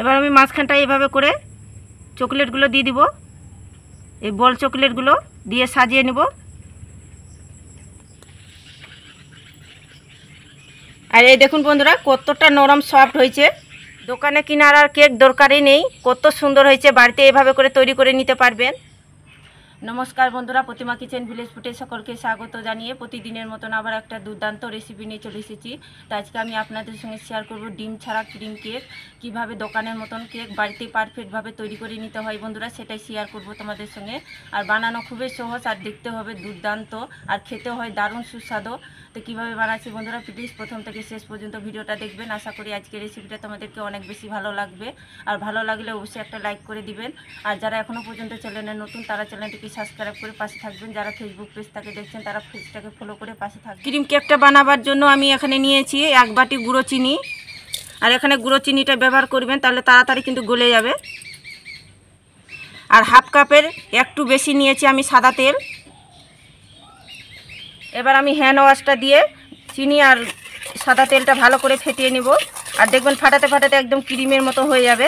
এবার আমি মাঝখানটা এইভাবে করে চকলেটগুলো দিয়ে দিব। এই বল চকলেটগুলো দিয়ে সাজিয়ে নেব। আর এই দেখুন বন্ধুরা কতটা নরম সফট হয়েছে। দোকানে কেনার আর কেক দরকারই নেই, কত সুন্দর হয়েছে। বাড়িতে এভাবে করে তৈরি করে নিতে পারবেন। নমস্কার বন্ধুরা, প্রতিমা কিচেন ভিলেজ ফুডে সকলকে স্বাগত জানিয়ে প্রতিদিনের মতন আবার একটা দুর্দান্ত রেসিপি নিয়ে চলে এসেছি। তো আজকে আমি আপনাদের সঙ্গে শেয়ার করব ডিম ছাড়া ক্রিম কেক। কিভাবে দোকানের মতন কেক বাড়িতে পারফেক্টভাবে তৈরি করে নিতে হয় বন্ধুরা, সেটাই শেয়ার করব তোমাদের সঙ্গে। আর বানানো খুবই সহজ, আর দেখতে হবে দুর্দান্ত, আর খেতে হয় দারুণ সুস্বাদু। তো কীভাবে বানাচ্ছি বন্ধুরা, প্লিজ প্রথম থেকে শেষ পর্যন্ত ভিডিওটা দেখবেন। আশা করি আজকের রেসিপিটা তোমাদেরকে অনেক বেশি ভালো লাগবে। আর ভালো লাগলে অবশ্যই একটা লাইক করে দিবেন। আর যারা এখনও পর্যন্ত চ্যানেলে নতুন তারা চ্যানেলটিকে সাবস্ক্রাইব করে পাশে থাকবেন। যারা ফেসবুক পেজ থেকে দেখছেন তারা পেজটাকে ফলো করে পাশে থাকবেন। ক্রিম কেকটা বানাবার জন্য আমি এখানে নিয়েছি 1 বাটি গুঁড়ো চিনি। আর এখানে গুঁড়ো চিনিটা ব্যবহার করবেন, তাহলে তাড়াতাড়ি কিন্তু গলে যাবে। আর হাফ কাপের একটু বেশি নিয়েছি আমি সাদা তেল। এবার আমি হ্যান্ড ওয়াশটা দিয়ে চিনি আর সাদা তেলটা ভালো করে ফেটিয়ে নিব। আর দেখবেন ফাটাতে ফাটাতে একদম ক্রিমের মতো হয়ে যাবে।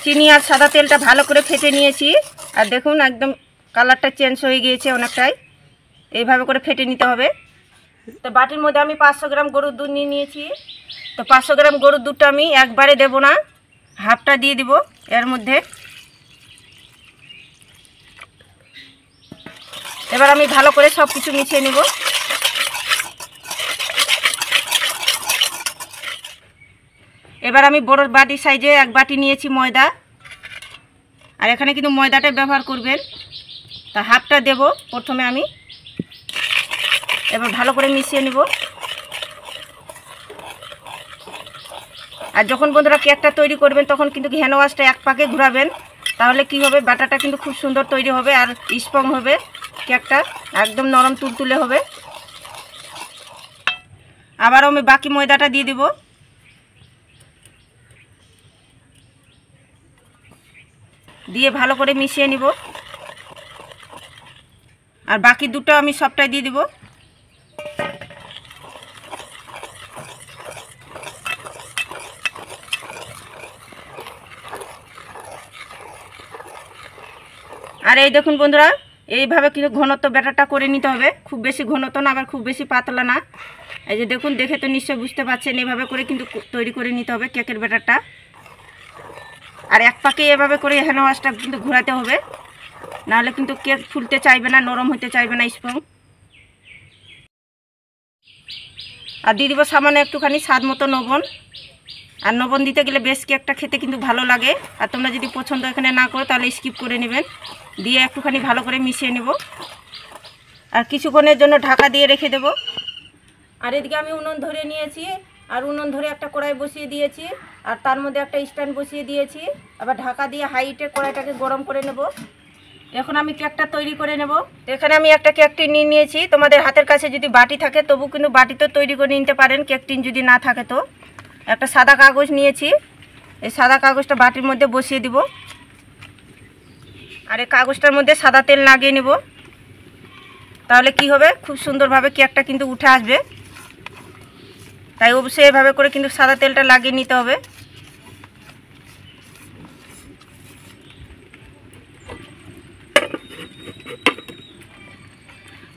চিনি আর সাদা তেলটা ভালো করে ফেটে নিয়েছি। আর দেখুন একদম কালারটা চেঞ্জ হয়ে গিয়েছে অনেকটাই। এইভাবে করে ফেটে নিতে হবে। তো বাটির মধ্যে আমি 500 গ্রাম গরুর দুধ নিয়ে নিয়েছি। তো 500 গ্রাম গরুর দুধটা আমি একবারে দেব না, হাফটা দিয়ে দিব এর মধ্যে। এবার আমি ভালো করে সব কিছু মিশিয়ে নেব। এবার আমি বড় বাটি সাইজে 1 বাটি নিয়েছি ময়দা। আর এখানে কিন্তু ময়দাটা ব্যবহার করবেন। তা হাফটা দেব প্রথমে আমি। এবার ভালো করে মিশিয়ে নেব। আর যখন বন্ধুরা কেকটা তৈরি করবেন তখন কিন্তু হ্যান্ড ওয়াশটা 1 পাকে ঘোরাবেন, তাহলে কি হবে, ব্যাটারটা কিন্তু খুব সুন্দর তৈরি হবে আর স্পঞ্জ হবে। কেকটা একদম নরম তুলতুলে হবে। আবারও আমি বাকি ময়দাটা দিয়ে দেব। দিয়ে ভালো করে মিশিয়ে নিব। আর বাকি দুটো আমি সবটাই দিয়ে দিব। আর এই দেখুন বন্ধুরা, এইভাবে কিন্তু ঘনত্ব ব্যাটারটা করে নিতে হবে। খুব বেশি ঘনত্ব না, আবার খুব বেশি পাতলা না। এই যে দেখুন, দেখে তো নিশ্চয় বুঝতে পারছেন, এইভাবে করে কিন্তু তৈরি করে নিতে হবে কেকের ব্যাটারটা। আর 1 পাকে এভাবে করে হ্যান্ড ওয়াশটা কিন্তু ঘোরাতে হবে, নাহলে কিন্তু কেক ফুলতে চাইবে না, নরম হতে চাইবে না স্পঞ্জ। আর দিয়ে দিব সামান্য একটুখানি স্বাদ মতো লবণ। আর লবণ দিতে গেলে বেশ কেকটা খেতে কিন্তু ভালো লাগে। আর তোমরা যদি পছন্দ এখানে না করো তাহলে স্কিপ করে নেবেন। দিয়ে একটুখানি ভালো করে মিশিয়ে নেব। আর কিছুক্ষণের জন্য ঢাকা দিয়ে রেখে দেব। আর এদিকে আমি উনুন ধরে নিয়েছি। আর উনুন ধরে একটা কড়াই বসিয়ে দিয়েছি। আর তার মধ্যে একটা স্ট্যান্ড বসিয়ে দিয়েছি। আবার ঢাকা দিয়ে হাই হিটে কড়াইটাকে গরম করে নেব। এখন আমি কেকটা তৈরি করে নেব। এখানে আমি একটা কেক টিন নিয়ে নিয়েছি। তোমাদের হাতের কাছে যদি বাটি থাকে তবু কিন্তু বাটিতে তৈরি করে নিতে পারেন, কেক টিন যদি না থাকে তো। একটা সাদা কাগজ নিয়েছি। এই সাদা কাগজটা বাটির মধ্যে বসিয়ে দিব। আর এই কাগজটার মধ্যে সাদা তেল লাগিয়ে নেব, তাহলে কি হবে, খুব সুন্দরভাবে কেকটা কিন্তু উঠে আসবে। তাই অবশ্যই এভাবে করে কিন্তু সাদা তেলটা লাগিয়ে নিতে হবে।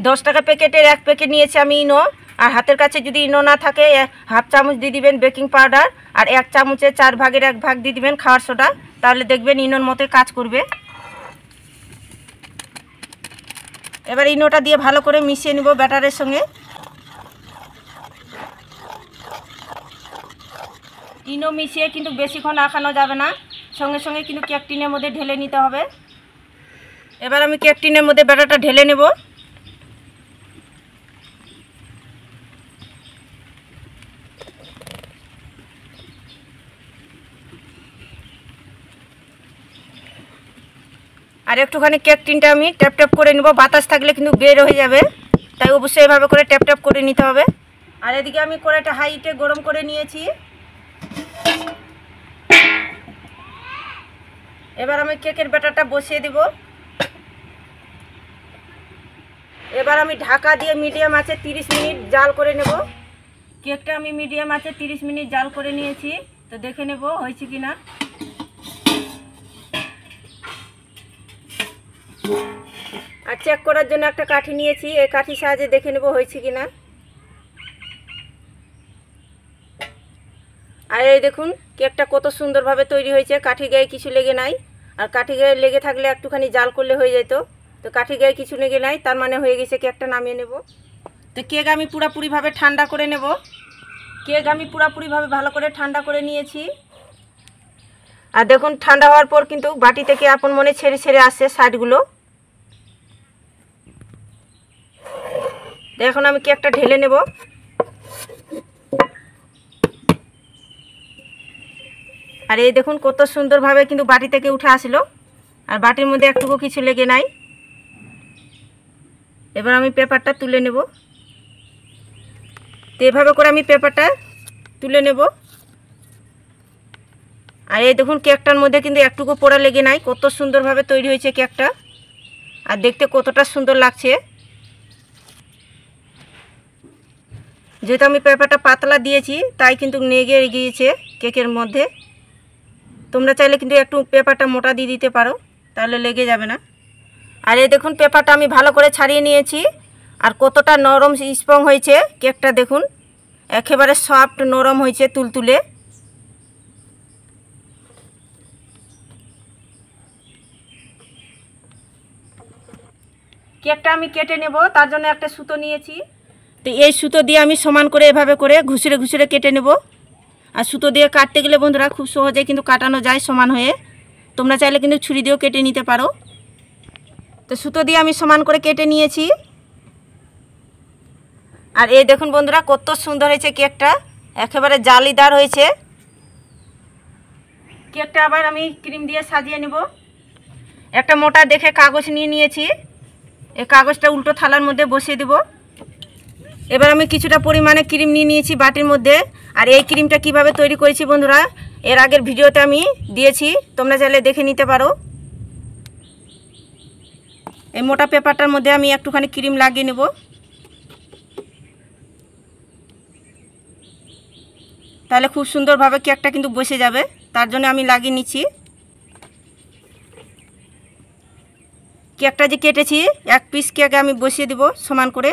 দশ টাকা প্যাকেটের 1 প্যাকেট নিয়েছি আমি ইনো। আর হাতের কাছে যদি ইনো না থাকে হাফ চামচ দিয়ে দিবেন বেকিং পাউডার। আর 1 চামচে 4 ভাগের 1 ভাগ দিয়ে দিবেন খাওয়ার সোডা, তাহলে দেখবেন ইনোর মতোই কাজ করবে। এবার ইনোটা দিয়ে ভালো করে মিশিয়ে নিব ব্যাটারের সঙ্গে। ইনো মিশিয়ে কিন্তু বেশিক্ষণ রাখানো যাবে না, সঙ্গে সঙ্গে কিন্তু কেক টিনের মধ্যে ঢেলে নিতে হবে। এবার আমি কেক টিনের মধ্যে ব্যাটারটা ঢেলে নেব। আর একটুখানি কেক টিনটা আমি ট্যাপ ট্যাপ করে নেব, বাতাস থাকলে কিন্তু বের হয়ে যাবে। তাই অবশ্যই এভাবে করে ট্যাপ ট্যাপ করে নিতে হবে। আর এদিকে আমি কড়াইটা হাই হিটে গরম করে নিয়েছি। এবার আমি কেকের ব্যাটারটা বসিয়ে দিব। এবার আমি ঢাকা দিয়ে মিডিয়াম আঁচে 30 মিনিট জাল করে নেব। কেকটা আমি মিডিয়াম আছে 30 মিনিট জাল করে নিয়েছি, তো দেখে নেব হয়েছে কিনা। আর চেক করার জন্য একটা কাঠি নিয়েছি, এই কাঠির সাহায্যে দেখে নেব হয়েছে কিনা। আর এই দেখুন কেকটা কত সুন্দরভাবে তৈরি হয়েছে, কাঠি গায়ে কিছু লেগে নাই। আর কাঠি গায়ে লেগে থাকলে একটুখানি জাল করলে হয়ে যেত, তো কাঠি গায়ে কিছু লেগে নাই, তার মানে হয়ে গেছে। কেকটা নামিয়ে নেব। তো কেক আমি পুরোপুরিভাবে ঠান্ডা করে নেব। কেক আমি পুরোপুরিভাবে ভালো করে ঠান্ডা করে নিয়েছি। আর দেখুন ঠান্ডা হওয়ার পর কিন্তু বাটি থেকে আপন মনে ছেড়ে ছেড়ে আসছে সাইডগুলো। এখন আমি কেকটা ঢেলে নেব। আর এই দেখুন কত সুন্দরভাবে কিন্তু বাটি থেকে উঠে আসলো, আর বাটির মধ্যে একটুকু কিছু লেগে নাই। এবার আমি পেপারটা তুলে নেব। তো এভাবে করে আমি পেপারটা তুলে নেব। আর এই দেখুন কেকটার মধ্যে কিন্তু একটুকু পোড়া লেগে নাই, কত সুন্দরভাবে তৈরি হয়েছে কেকটা, আর দেখতে কতটা সুন্দর লাগছে। যেহেতু আমি পেপারটা পাতলা দিয়েছি তাই কিন্তু লেগে গিয়েছে কেকের মধ্যে। তোমরা চাইলে কিন্তু একটু পেপারটা মোটা দিয়ে দিতে পারো, তাহলে লেগে যাবে না। আর এই দেখুন পেপারটা আমি ভালো করে ছাড়িয়ে নিয়েছি, আর কতটা নরম স্পঞ্জ হয়েছে কেকটা। দেখুন একেবারে সফট নরম হয়েছে, তুলতুলে। কেকটা আমি কেটে নেব, তার জন্য একটা সুতো নিয়েছি। তো এই সুতো দিয়ে আমি সমান করে এভাবে করে ঘুষড়ে ঘুষড়ে কেটে নেব। আর সুতো দিয়ে কাটতে গেলে বন্ধুরা খুব সহজে কিন্তু কাটানো যায় সমান হয়ে। তোমরা চাইলে কিন্তু ছুরি দিয়েও কেটে নিতে পারো। তো সুতো দিয়ে আমি সমান করে কেটে নিয়েছি। আর এই দেখুন বন্ধুরা কত সুন্দর হয়েছে কেকটা, একেবারে জালিদার হয়েছে। কেকটা আবার আমি ক্রিম দিয়ে সাজিয়ে নেব। একটা মোটা দেখে কাগজ নিয়ে নিয়েছি, এই কাগজটা উল্টো থালার মধ্যে বসিয়ে দেব। এবার আমি কিছুটা পরিমাণে ক্রিম নিয়ে নিয়েছি বাটির মধ্যে। আর এই ক্রিমটা কিভাবে তৈরি করেছি বন্ধুরা এর আগের ভিডিওতে আমি দিয়েছি, তোমরা চাইলে দেখে নিতে পারো। এই মোটা পেপারটার মধ্যে আমি একটুখানি ক্রিম লাগিয়ে নেব, তাহলে খুব সুন্দরভাবে কেকটা কিন্তু বসে যাবে, তার জন্য আমি লাগিয়ে নিচ্ছি। কেকটা যে কেটেছি এক পিস কেক আমি বসিয়ে দেব সমান করে।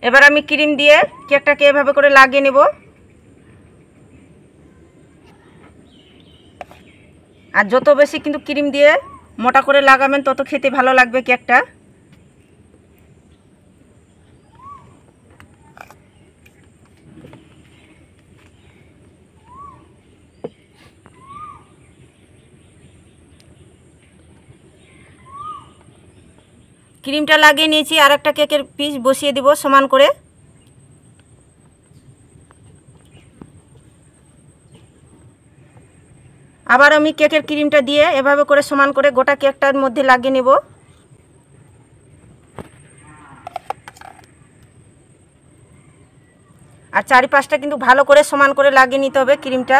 এবার আমি ক্রিম দিয়ে কেকটাকে এভাবে করে লাগিয়ে নেব। আর যত বেশি কিন্তু ক্রিম দিয়ে মোটা করে লাগাবেন তত খেতে ভালো লাগবে কেকটা। ক্রিমটা লাগিয়ে নিয়েছি, আর একটা কেকের পিস বসিয়ে দিব সমান করে। আবার আমি কেকের ক্রিমটা দিয়ে এভাবে করে সমান করে গোটা কেকটার মধ্যে লাগিয়ে নেব। আর চারিপাশটা কিন্তু ভালো করে সমান করে লাগিয়ে নিতে হবে ক্রিমটা।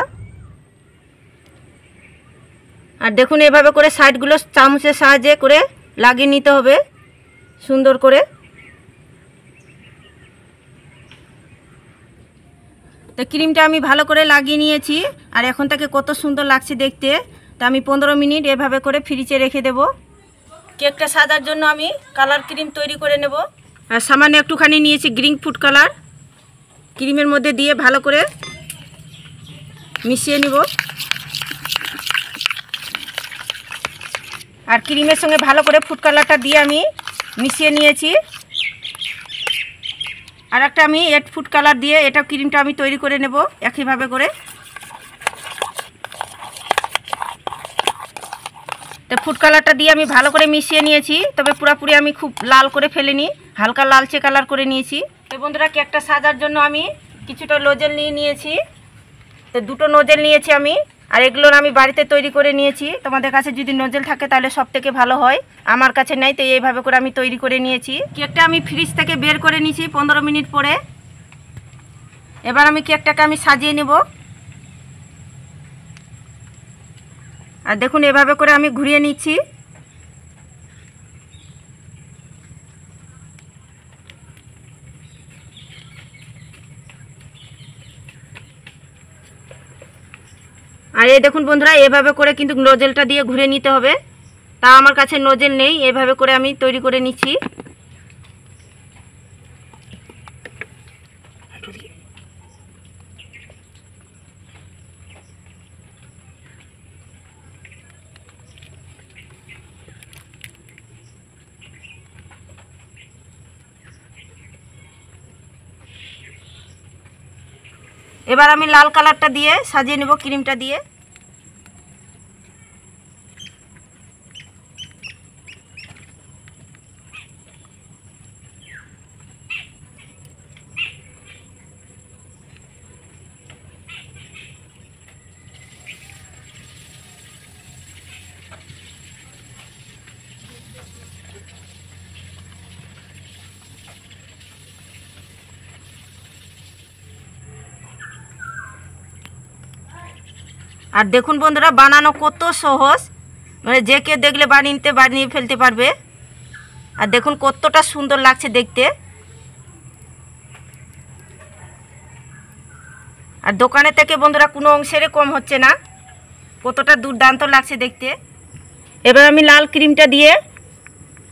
আর দেখুন এভাবে করে সাইডগুলো চামচের সাহায্যে করে লাগিয়ে নিতে হবে সুন্দর করে। তো ক্রিমটা আমি ভালো করে লাগিয়ে নিয়েছি, আর এখন থেকে কত সুন্দর লাগছে দেখতে। তো আমি 15 মিনিট এভাবে করে ফ্রিজে রেখে দেব। কেকটা সাজার জন্য আমি কালার ক্রিম তৈরি করে নেব। আর সামান্য একটুখানি নিয়েছি গ্রিন ফুড কালার, ক্রিমের মধ্যে দিয়ে ভালো করে মিশিয়ে নেব। আর ক্রিমের সঙ্গে ভালো করে ফুড কালারটা দিয়ে আমি মিশিয়ে নিয়েছি। আর একটা আমি রেড ফুড কালার দিয়ে এটা ক্রিমটা আমি তৈরি করে নেব একইভাবে করে। তো ফুড কালারটা দিয়ে আমি ভালো করে মিশিয়ে নিয়েছি, তবে পুরোপুরি আমি খুব লাল করে ফেলিনি, হালকা লালচে কালার করে নিয়েছি। তো বন্ধুরা কেকটা সাজার জন্য আমি কিছুটা নোজেল নিয়ে নিয়েছি। তো দুটো নোজেল নিয়েছি আমি, আর এগুলো আমি বাড়িতে তৈরি করে নিয়েছি। তোমাদের কাছে যদি নোজেল থাকে তাহলে সব থেকে ভালো হয়, আমার কাছে নেই, তো এইভাবে করে আমি তৈরি করে নিয়েছি। কেকটা আমি ফ্রিজ থেকে বের করে নিয়েছি 15 মিনিট পরে। এবার আমি কেকটাকে আমি সাজিয়ে নেব। আর দেখুন এভাবে করে আমি ঘুরিয়ে নিচ্ছি। আর এই দেখুন বন্ধুরা, এভাবে করে কিন্তু নোজেলটা দিয়ে ঘুরে নিতে হবে। তা আমার কাছে নোজেল নেই, এভাবে করে আমি তৈরি করে নিচ্ছি। এবার আমি লাল কালারটা দিয়ে সাজিয়ে নেব ক্রিমটা দিয়ে। আর দেখুন বন্ধুরা, বানানো কত সহজ, মানে যে কেউ দেখলে বানিয়ে ফেলতে পারবে। আর দেখুন কতটা সুন্দর লাগছে দেখতে। আর দোকানে থেকে বন্ধুরা কোনো অংশেরই কম হচ্ছে না, কতটা দুর্দান্ত লাগছে দেখতে। এবার আমি লাল ক্রিমটা দিয়ে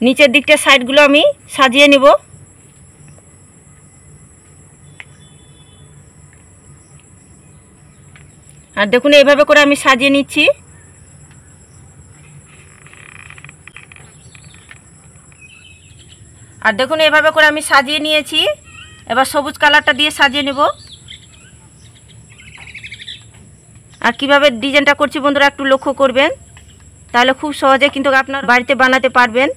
নিচের দিকটা সাইডগুলো আমি সাজিয়ে নেব। আর দেখুন এইভাবে করে আমি সাজিয়ে নিচ্ছি। আর দেখুন এইভাবে করে আমি সাজিয়ে নিয়েছি। এবার সবুজ কালারটা দিয়ে সাজিয়ে নেব। আর কিভাবে ডিজাইনটা করছি বন্ধুরা একটু লক্ষ্য করবেন, তাহলে খুব সহজে কিন্তু আপনার বাড়িতে বানাতে পারবেন।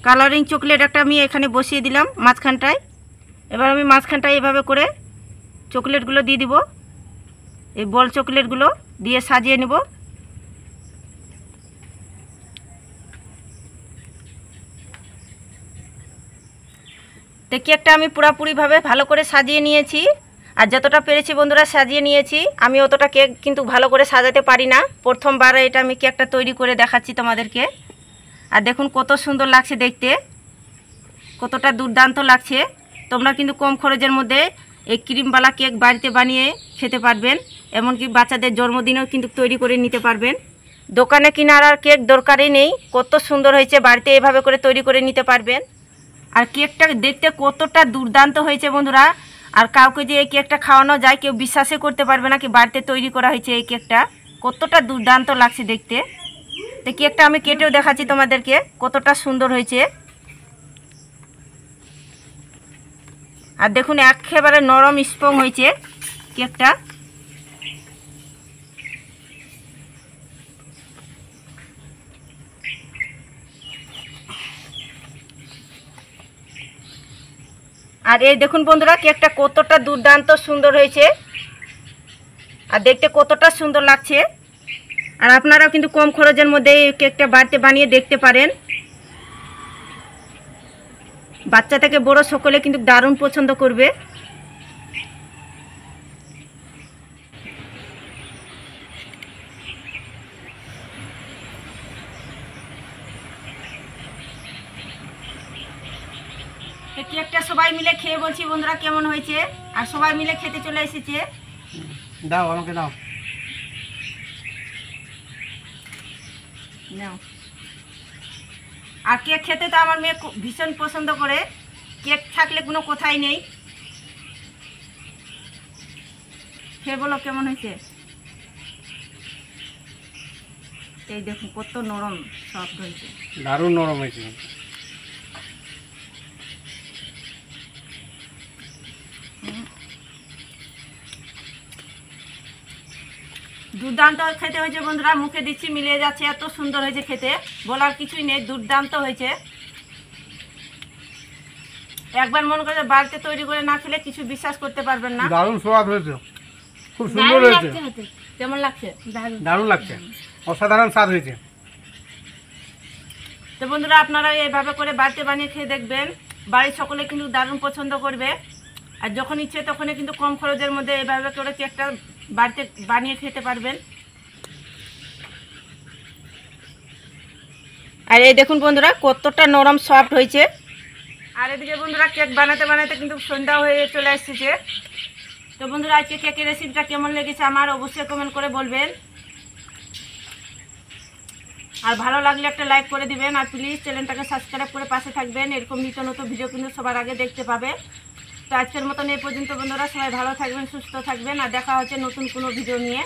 কালারিং চকলেট একটা আমি এখানে বসিয়ে দিলাম মাঝখানটায়। এবার আমি মাঝখানটায় এভাবে করে চকলেটগুলো দিয়ে দিব। এই বল চকলেটগুলো দিয়ে সাজিয়ে নেব। তো কেকটা আমি পুরোপুরিভাবে ভালো করে সাজিয়ে নিয়েছি। আর যতটা পেরেছি বন্ধুরা সাজিয়ে নিয়েছি। আমি অতটা কেক কিন্তু ভালো করে সাজাতে পারি না, প্রথমবার এটা আমি কেকটা তৈরি করে দেখাচ্ছি তোমাদেরকে। আর দেখুন কত সুন্দর লাগছে দেখতে, কতটা দুর্দান্ত লাগছে। তোমরা কিন্তু কম খরচের মধ্যে এই ক্রিমওয়ালা কেক বাড়িতে বানিয়ে খেতে পারবেন, এমনকি বাচ্চাদের জন্মদিনেও কিন্তু তৈরি করে নিতে পারবেন। দোকানে কেনার আর কেক দরকারই নেই, কত সুন্দর হয়েছে, বাড়িতে এভাবে করে তৈরি করে নিতে পারবেন। আর কেকটা দেখতে কতটা দুর্দান্ত হয়েছে বন্ধুরা। আর কাউকে যে এই কেকটা খাওয়ানো যায় কেউ বিশ্বাসই করতে পারবে না কি বাড়িতে তৈরি করা হয়েছে এই কেকটা। কতটা দুর্দান্ত লাগছে দেখতে। তো কেকটা আমি কেটেও দেখাচ্ছি তোমাদেরকে কতটা সুন্দর হয়েছে। আর দেখুন একেবারে নরম স্পঞ্জ হয়েছে কেকটা। আর এই দেখুন বন্ধুরা কেকটা কতটা দুর্দান্ত সুন্দর হয়েছে, আর দেখতে কতটা সুন্দর লাগছে। আর আপনারাও কিন্তু কম খরচের মধ্যে এই কেকটা বাড়িতে বানিয়ে দেখতে পারেন। বাচ্চা থেকে বড় সকলে কিন্তু দারুণ পছন্দ করবে। কেকটা সবাই মিলে খেয়ে বলছি বন্ধুরা কেমন হয়েছে। আর সবাই মিলে খেতে চলে এসেছে। দাও আমাকে দাও। নাও। আর কেক খেতে তো আমার মেয়ে ভীষণ পছন্দ করে, কেক থাকলে কোনো কথাই নেই। খেয়ে বলো কেমন হয়েছে। এই দেখুন কত নরম সফট হয়েছে, দারুণ নরম হয়েছে। দুর্দান্ত খেতে হয়েছে বন্ধুরা, মুখে দিচ্ছি মিলিয়ে যাচ্ছে, এত সুন্দর হয়েছে খেতে, বলার কিছুই নেই, দুর্দান্ত হয়েছে। একবার মনে করে বাড়িতে তৈরি করে না খেলে কিছু বিশ্বাস করতে পারবেন না। দারুণ স্বাদ হয়েছে, খুব সুন্দর হয়েছে। কেমন লাগছে? দারুণ লাগছে, অসাধারণ স্বাদ হয়েছে। তো বন্ধুরা আপনারা এইভাবে করে বাড়িতে বানিয়ে খেয়ে দেখবেন, বাড়ির সকলে কিন্তু দারুণ পছন্দ করবে। আর যখন ইচ্ছে তখনই কিন্তু কম খরচের মধ্যে এইভাবে করে কেকটা বাড়িতে বানিয়ে খেতে পারবেন। আর এই দেখুন বন্ধুরা কতটা নরম সফট হয়েছে। আর এদিকে বন্ধুরা কেক বানাতে বানাতে কিন্তু সন্ধ্যা হয়ে চলে এসেছে। তো বন্ধুরা আজকে কেকের রেসিপিটা কেমন লেগেছে আমার অবশ্যই কমেন্ট করে বলবেন। আর ভালো লাগলে একটা লাইক করে দিবেন। আর প্লিজ চ্যানেলটাকে সাবস্ক্রাইব করে পাশে থাকবেন, এরকম নিত্য নতুন ভিডিও কিন্তু সবার আগে দেখতে পাবে। তো আজকের মতন এই পর্যন্ত বন্ধুরা, সবাই ভালো থাকবেন, সুস্থ থাকবেন, আর দেখা হচ্ছে নতুন কোনো ভিডিও নিয়ে।